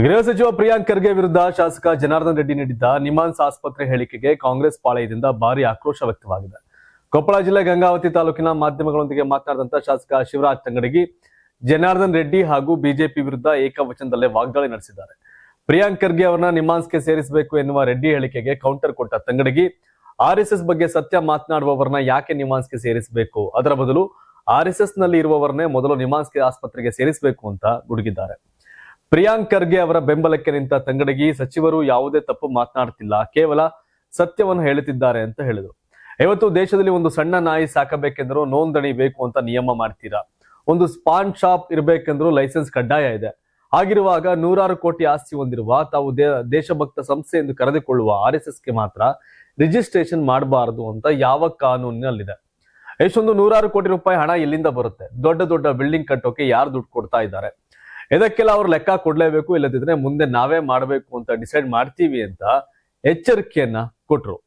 ಗೃಹ ಸಚಿವ ಪ್ರಿಯಾಂಕ್ ಖರ್ಗೆ ವಿರುದ್ಧ ಶಾಸಕ ಜನಾರ್ದನ್ ರೆಡ್ಡಿ ನೀಡಿದ್ದ ನಿಮಾನ್ಸ್ ಆಸ್ಪತ್ರೆ ಹೇಳಿಕೆಗೆ ಕಾಂಗ್ರೆಸ್ ಪಾಳೆಯದಿಂದ ಭಾರಿ ಆಕ್ರೋಶ ವ್ಯಕ್ತವಾಗಿದೆ. ಕೊಪ್ಪಳ ಜಿಲ್ಲೆ ಗಂಗಾವತಿ ತಾಲೂಕಿನ ಮಾಧ್ಯಮಗಳೊಂದಿಗೆ ಮಾತನಾಡಿದಂತ ಶಾಸಕ ಶಿವರಾಜ್ ತಂಗಡಗಿ ಜನಾರ್ದನ್ ರೆಡ್ಡಿ ಹಾಗೂ ಬಿಜೆಪಿ ವಿರುದ್ಧ ಏಕವಚನದಲ್ಲೇ ವಾಗ್ದಾಳಿ ನಡೆಸಿದ್ದಾರೆ. ಪ್ರಿಯಾಂಕ್ ಖರ್ಗೆ ಅವರನ್ನ ನಿಮಾನ್ಸ್ಗೆ ಸೇರಿಸಬೇಕು ಎನ್ನುವ ರೆಡ್ಡಿ ಹೇಳಿಕೆಗೆ ಕೌಂಟರ್ ಕೊಟ್ಟ ತಂಗಡಗಿ ಆರ್ಎಸ್ಎಸ್ ಬಗ್ಗೆ ಸತ್ಯ ಮಾತನಾಡುವವರನ್ನ ಯಾಕೆ ನಿಮಾನ್ಸ್ಗೆ ಸೇರಿಸಬೇಕು, ಅದರ ಬದಲು ಆರ್ಎಸ್ಎಸ್ ನಲ್ಲಿ ಇರುವವರನ್ನೇ ಮೊದಲು ನಿಮಾನ್ಸ್ಗೆ ಆಸ್ಪತ್ರೆಗೆ ಸೇರಿಸಬೇಕು ಅಂತ ಗುಡುಗಿದ್ದಾರೆ. ಪ್ರಿಯಾಂಕ್ ಖರ್ಗೆ ಅವರ ಬೆಂಬಲಕ್ಕೆ ನಿಂತ ತಂಗಡಗಿ ಸಚಿವರು ಯಾವುದೇ ತಪ್ಪು ಮಾತನಾಡ್ತಿಲ್ಲ, ಕೇವಲ ಸತ್ಯವನ್ನು ಹೇಳುತ್ತಿದ್ದಾರೆ ಅಂತ ಹೇಳಿದರು. ಇವತ್ತು ದೇಶದಲ್ಲಿ ಒಂದು ಸಣ್ಣ ನಾಯಿ ಸಾಕಬೇಕೆಂದರೂ ನೋಂದಣಿ ಬೇಕು ಅಂತ ನಿಯಮ ಮಾಡ್ತೀರಾ, ಒಂದು ಸ್ಪಾನ್ ಶಾಪ್ ಇರಬೇಕೆಂದ್ರೂ ಲೈಸೆನ್ಸ್ ಕಡ್ಡಾಯ ಇದೆ. ಹಾಗಿರುವಾಗ 100 ಕೋಟಿ ಆಸ್ತಿ ಹೊಂದಿರುವ ತಾವು ದೇಶಭಕ್ತ ಸಂಸ್ಥೆ ಎಂದು ಕರೆದುಕೊಳ್ಳುವ ಆರ್ಎಸ್ಎಸ್ಗೆ ಮಾತ್ರ ರಿಜಿಸ್ಟ್ರೇಷನ್ ಮಾಡಬಾರದು ಅಂತ ಯಾವ ಕಾನೂನಿನಲ್ಲಿದೆ? ಎಷ್ಟೊಂದು 100 ಕೋಟಿ ರೂಪಾಯಿ ಹಣ ಎಲ್ಲಿಂದ ಬರುತ್ತೆ? ದೊಡ್ಡ ದೊಡ್ಡ ಬಿಲ್ಡಿಂಗ್ ಕಟ್ಟೋಕೆ ಯಾರು ದುಡ್ಡು ಕೊಡ್ತಾ ಇದ್ದಾರೆ? ಇದಕ್ಕೆಲ್ಲ ಅವ್ರು ಲೆಕ್ಕ ಕೊಡ್ಲೇಬೇಕು, ಇಲ್ಲದಿದ್ರೆ ಮುಂದೆ ನಾವೇ ಮಾಡಬೇಕು ಅಂತ ಡಿಸೈಡ್ ಮಾಡ್ತೀವಿ ಅಂತ ಎಚ್ಚರಿಕೆಯನ್ನ ಕೊಟ್ರು.